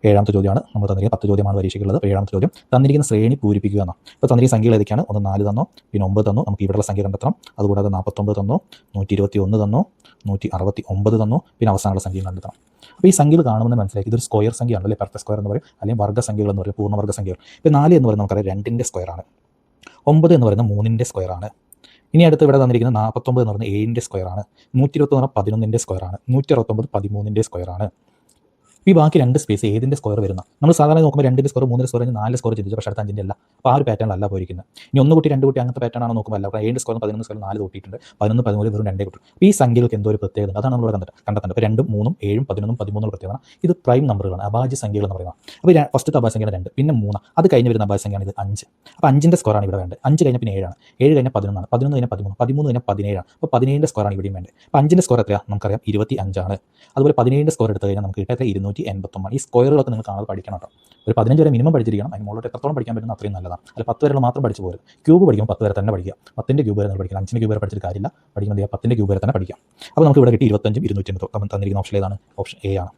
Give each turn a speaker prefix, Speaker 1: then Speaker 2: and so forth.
Speaker 1: ഏഴാമത്തെ ചോദ്യമാണ് നമ്മൾ തന്നിരിക്കുന്ന 10 ചോദ്യമാണ് പരീക്ഷയ്ക്കുള്ളത്. അപ്പോൾ ഏഴാമത്തെ ചോദ്യം തന്നിരിക്കുന്ന ശ്രേണി പൂരിപ്പിക്കുക എന്നാണ്. ഇപ്പോൾ തന്നിരിക്കുന്ന സംഖ്യകൾ ഏതൊക്കെയാണ്? ഒന്ന് 4 തന്നു, പിന്നെ 9 തന്നു, നമുക്ക് ഇവിടെയുള്ള സംഖ്യ കണ്ടെത്തണം. അതുകൂടാതെ 49 തന്നു, 121 തന്നു, 169 തന്നു, പിന്നെ അവസാനമുള്ള സംഖ്യ കണ്ടെത്തണം. അപ്പോൾ ഈ സംഖ്യകൾ കാണുമെന്ന് മനസ്സിലാക്കി ഇതൊരു സ്ക്വയർ സംഖ്യയാണ് അല്ലേ, പെർഫെക്റ്റ് സ്ക്വയർ എന്ന് പറയും, അല്ലെങ്കിൽ വർഗ്ഗസംഖ്യകൾ എന്ന് പറയും, പൂർണ്ണവർഗ്ഗ സംഖ്യകൾ. ഇപ്പോൾ 4 എന്ന് പറയുന്നത് നമുക്കറിയാം 2ൻ്റെ സ്ക്വയറാണ്, 9 എന്ന് പറയുന്നത് 3ൻ്റെ സ്ക്വയറാണ്. ഇനി അടുത്ത് ഇവിടെ തന്നിരിക്കുന്ന 49 എന്ന് പറയുന്നത് 7ൻ്റെ സ്ക്വയറാണ്, 121 എന്ന് പറഞ്ഞാൽ 11ൻ്റെ സ്ക്വയറാണ്, 169 13ൻ്റെ സ്ക്വയറാണ്. ഈ ബാക്കി 2 സ്പേസ് ഏതിൻ്റെ സ്ക്വയർ വരുന്ന? നമ്മൾ സാധാരണ നോക്കുമ്പോൾ 2ൻ്റെ സ്ക്വയർ, 3ൻ്റെ സ്ക്വയർ, 4 സ്ക്വയർ ചിന്തിച്ചു, പക്ഷേ അടുത്ത 5ൻ്റെ അല്ല. അപ്പോൾ ആ ഒരു പാറ്റേണിലല്ല പോയിരിക്കുന്നത്. ഇനി 1 കൂട്ടി 2 കൂട്ടി അങ്ങനത്തെ പാറ്റേൺ ആണ് നോക്കുമ്പോൾ അല്ല. അപ്പോൾ 7ൻ്റെ സ്ക്വയർ 11 സ്ക്വയർ 4 കൂട്ടിയിട്ടുണ്ട്, 11 13 വെറും 2 കൂട്ടും. അപ്പോൾ ഈ സംഖ്യകൾക്ക് എന്തോ ഒരു പ്രത്യേകത, അതാണ് നമ്മൾ കണ്ടെത്തേണ്ടത്. അപ്പോൾ 2 3 7 11 13 പ്രത്യേകത. ഇത് പ്രൈം നമ്പറുകളാണ്, അഭാജ്യ സംഖ്യകൾ എന്ന് പറയുന്നത്. അപ്പോൾ ഫസ്റ്റത്തെ അഭാജ്യ സംഖ്യയാണ് 2, പിന്നെ 3, അത് കഴിഞ്ഞ് വരുന്ന അഭാജ്യ സംഖ്യയാണ് ഇത് 5. അപ്പോൾ 5ൻ്റെ സ്ക്വയറാണ് ഇവിടെ വേണ്ടത്. 5 കഴിഞ്ഞാൽ പിന്നെ 7 ആണ്, 7 കഴിഞ്ഞാൽ 11 ആണ്, 11 കഴിഞ്ഞാൽ 13, 13 കഴിഞ്ഞാൽ 17 ആണ്. അപ്പോൾ 17ൻ്റെ സ്ക്വയറാണ് ഇവിടെയും വേണ്ടത്. അപ്പോൾ 5ൻ്റെ സ്ക്വയർ എത്രയാണ്? നമുക്കറിയാം 25 ആണ്. അതുപോലെ 17ൻ്റെ സ്ക്വയർ എടുത്ത് കഴിഞ്ഞാൽ നമുക്ക് കിട്ടുക 289. ഈ സ്ക്വയറുകളൊക്കെ നിങ്ങൾ കാണാതെ പഠിക്കണം കേട്ടോ. ഒരു 15 വരെ മിനിമം പഠിച്ചിരിക്കണം. അതിന് മുകളിലോട്ട് എത്രത്തോളം പഠിക്കാൻ പറ്റുന്ന അത്രയും നല്ലതാണ്. അല്ല 10 വരെ മാത്രം പഠിച്ചു പോരുത്. ക്യൂബ് പഠിക്കുമ്പോൾ 10 വരെ തന്നെ പഠിക്കുക. 10ൻ്റെ ക്യൂബ് വരെ നിങ്ങൾ പഠിക്കണം. 5ൻ്റെ ക്യൂബ് വരെ പഠിച്ചിട്ട് കാര്യമില്ല. പഠിക്കുമ്പോൾ 10ൻ്റെ ക്യൂബ് വരെ തന്നെ പഠിക്കാം. അപ്പോൾ നമുക്ക് ഇവിടെ കിട്ടി 25 280. തന്നിരിക്കുന്ന ഓപ്ഷൻ ഏതാണ്? ഓപ്ഷൻ എ ആണ്.